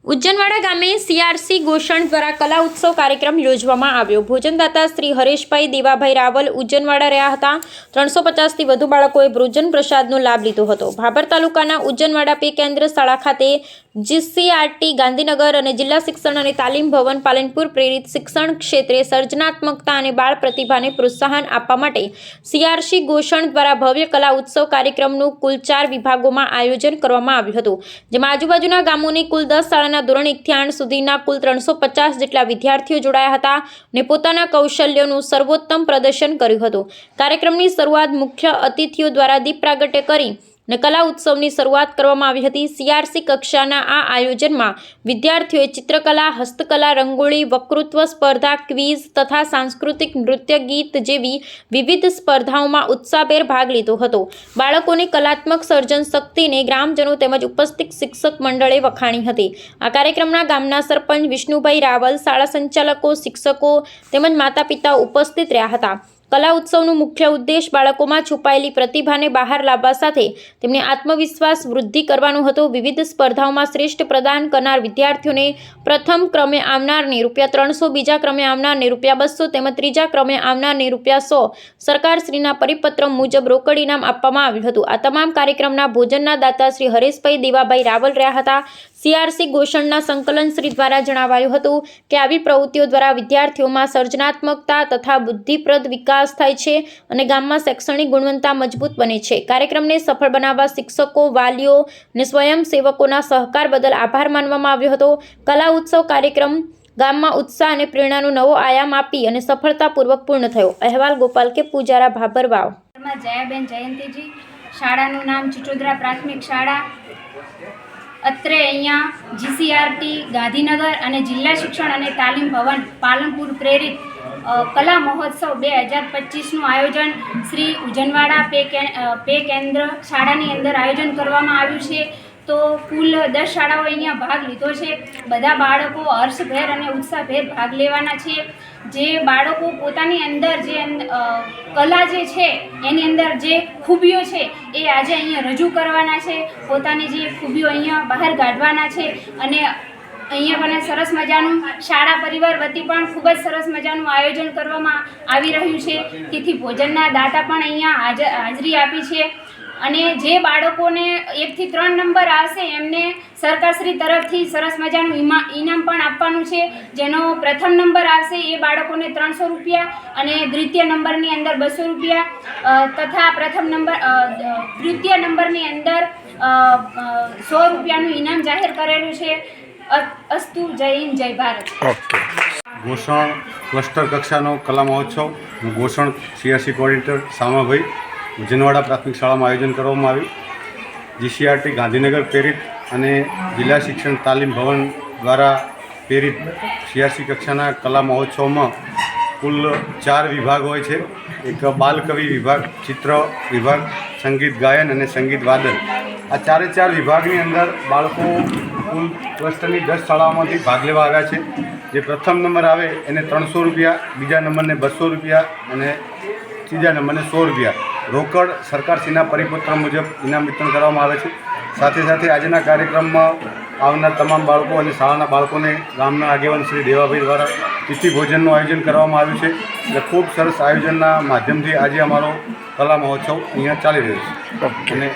ઉજ્જનવાડા ગામે સીઆરસી ગોષણ દ્વારા કલા ઉત્સવ કાર્યક્રમ યોજવામાં આવ્યો। ભોજનદાતા શ્રી હરેશભાઈ દેવાભાઈ રાવલ ઉજ્જનવાડા રહ્યા હતા। 350થી વધુ બાળકોએ ભોજન પ્રસાદનો લાભ લીધો હતો। ભાભર તાલુકાના ઉજ્જનવાડા પે કેન્દ્ર શાળા ખાતે જીસીઆરટી ગાંધીનગર અને જિલ્લા શિક્ષણ અને તાલીમ ભવન પાલનપુર પ્રેરિત શિક્ષણ ક્ષેત્રે સર્જનાત્મકતા અને બાળ પ્રતિભાને પ્રોત્સાહન આપવા માટે સીઆરસી ગોષણ દ્વારા ભવ્ય કલા ઉત્સવ કાર્યક્રમનું કુલ 4 વિભાગોમાં આયોજન કરવામાં આવ્યું હતું, જેમાં આજુબાજુના ગામોની કુલ 10 શાળાના ધોરણ 1 થી 8 સુધીના કુલ 350 જેટલા વિદ્યાર્થીઓ જોડાયા હતા અને પોતાના કૌશલ્યોનું સર્વોત્તમ પ્રદર્શન કર્યું હતું। કાર્યક્રમની શરૂઆત મુખ્ય અતિથિઓ દ્વારા દીપ પ્રાગટ્ય કરી અને કલા ઉત્સવની શરૂઆત કરવામાં આવી હતી। સીઆરસી કક્ષાના આ આયોજનમાં વિદ્યાર્થીઓએ ચિત્રકલા, હસ્તકલા, રંગોળી, વક્તૃત્વ સ્પર્ધા, ક્વિઝ તથા સાંસ્કૃતિક નૃત્ય, ગીત જેવી વિવિધ સ્પર્ધાઓમાં ઉત્સાહભેર ભાગ લીધો હતો। બાળકોની કલાત્મક સર્જન શક્તિને ગ્રામજનો તેમજ ઉપસ્થિત શિક્ષક મંડળે વખાણી હતી। આ કાર્યક્રમમાં ગામના સરપંચ વિષ્ણુભાઈ રાવલ, શાળા સંચાલકો, શિક્ષકો તેમજ માતા પિતા ઉપસ્થિત રહ્યા હતા। કલા ઉત્સવનું મુખ્ય ઉદ્દેશ બાળકોમાં છુપાયેલી પ્રતિભાને બહાર લાવવા સાથે તેમની આત્મવિશ્વાસ વૃદ્ધિ કરવાનો હતો। વિવિધ સ્પર્ધાઓમાં શ્રેષ્ઠ પ્રદાન કરનાર વિદ્યાર્થીઓને પ્રથમ ક્રમે આવનારને ₹300, બીજા ક્રમે આવનારને ₹200 તેમજ ત્રીજા ક્રમે આવનારને ₹100 સરકારશ્રીના પરિપત્ર મુજબ રોકડ ઇનામ આપવામાં આવ્યું હતું। આ તમામ કાર્યક્રમના ભોજનના દાતા શ્રી હરેશભાઈ દેવાભાઈ રાવલ રહ્યા હતા। સીઆરસી ગોષણના સંકલન શ્રી દ્વારા જણાવાયું હતું કે આવી પ્રવૃત્તિઓ દ્વારા વિદ્યાર્થીઓમાં સર્જનાત્મકતા તથા બુદ્ધિપ્રદ વિકાસ થાય છે અને ગામમાં શૈક્ષણિક ગુણવત્તા મજબૂત બને છે। કાર્યક્રમને સફળ બનાવવા શિક્ષકો, વાલીઓ અને સ્વયંસેવકોના સહકાર બદલ આભાર માનવામાં આવ્યો હતો। કલા ઉત્સવ કાર્યક્રમ ગામમાં ઉત્સાહ અને પ્રેરણાનો નવો આયામ આપી અને સફળતાપૂર્વક પૂર્ણ થયો। અહેવાલ ગોપાલ કે પૂજારા, ભાભર વાવ। જયાબેન જયંતીજી, શાળાનું નામ ચિચોદરા પ્રાથમિક શાળા। અત્રે અહીંયા જીસીઆરટી ગાંધીનગર અને જિલ્લા શિક્ષણ અને તાલીમ ભવન પાલનપુર પ્રેરિત કલા મહોત્સવ 2025નું આયોજન શ્રી ઉજ્જનવાડા પે કેન્દ્ર શાળાની અંદર આયોજન કરવામાં આવ્યું છે। તો કુલ 10 શાળાઓ અહીંયા ભાગ લીધો છે। બધા બાળકો હર્ષભેર અને ઉત્સાહભેર ભાગ લેવાના છે। જે બાળકો પોતાની અંદર જે કલા જે છે એની અંદર જે ખૂબીઓ છે એ આજે અહીંયા રજૂ કરવાના છે। પોતાની જે ખૂબીઓ અહીંયા બહાર કાઢવાના છે અને અહીંયા પણ સરસ મજાનું શાળા પરિવાર વતી પણ ખૂબ જ સરસ મજાનું આયોજન કરવામાં આવી રહ્યું છે। તેથી ભોજનના દાતા પણ અહીંયા હાજરી આપી છે અને જે બાળકોને 1 થી 3 નંબર આવશે એમને સરકારશ્રી તરફથી સરસ મજાનું ઇનામ પણ આપવાનું છે। જેનો પ્રથમ નંબર આવશે એ બાળકોને ₹300 અને દ્વિતીય નંબરની અંદર ₹200 તથા તૃતીય નંબરની અંદર ₹100નું ઇનામ જાહેર કરેલું છે। અસ્તુ, જય હિન્દ, જય ભારત। ઓકે। ગોષણ ક્લસ્ટર કક્ષાનો કલા મહોત્સવ હું ગોષણ સીઆરસી કોઓર્ડિનેટર સામાભાઈ ઉજ્જનવાડા પ્રાથમિક શાળામાં આયોજન કરવામાં આવ્યું। જીસીઆરટી ગાંધીનગર પ્રેરિત અને જિલ્લા શિક્ષણ તાલીમ ભવન દ્વારા પ્રેરિત સીઆરસી કક્ષાના કલા મહોત્સવમાં કુલ 4 વિભાગ હોય છે। એક બાલકવિ વિભાગ, ચિત્ર વિભાગ, સંગીત ગાયન અને સંગીત વાદન। આ 4 વિભાગની અંદર બાળકો કુલ ક્લસ્ટરની 10 શાળાઓમાંથી ભાગ લેવા આવ્યા છે। જે પ્રથમ નંબર આવે એને ₹300, બીજા નંબરને ₹200 અને ત્રીજા નંબરને ₹100 રોકડ સરકારશ્રીના પરિપત્ર મુજબ ઇનામ વિતરણ કરવામાં આવે છે। સાથે સાથે આજના કાર્યક્રમમાં આવનાર તમામ બાળકો અને શાળાના બાળકોને ગામના આગેવાન શ્રી દેવાભાઈ દ્વારા તિથિ ભોજનનું આયોજન કરવામાં આવ્યું છે। એટલે ખૂબ સરસ આયોજનના માધ્યમથી આજે અમારો કલા મહોત્સવ અહીંયા ચાલી રહ્યો છે। અને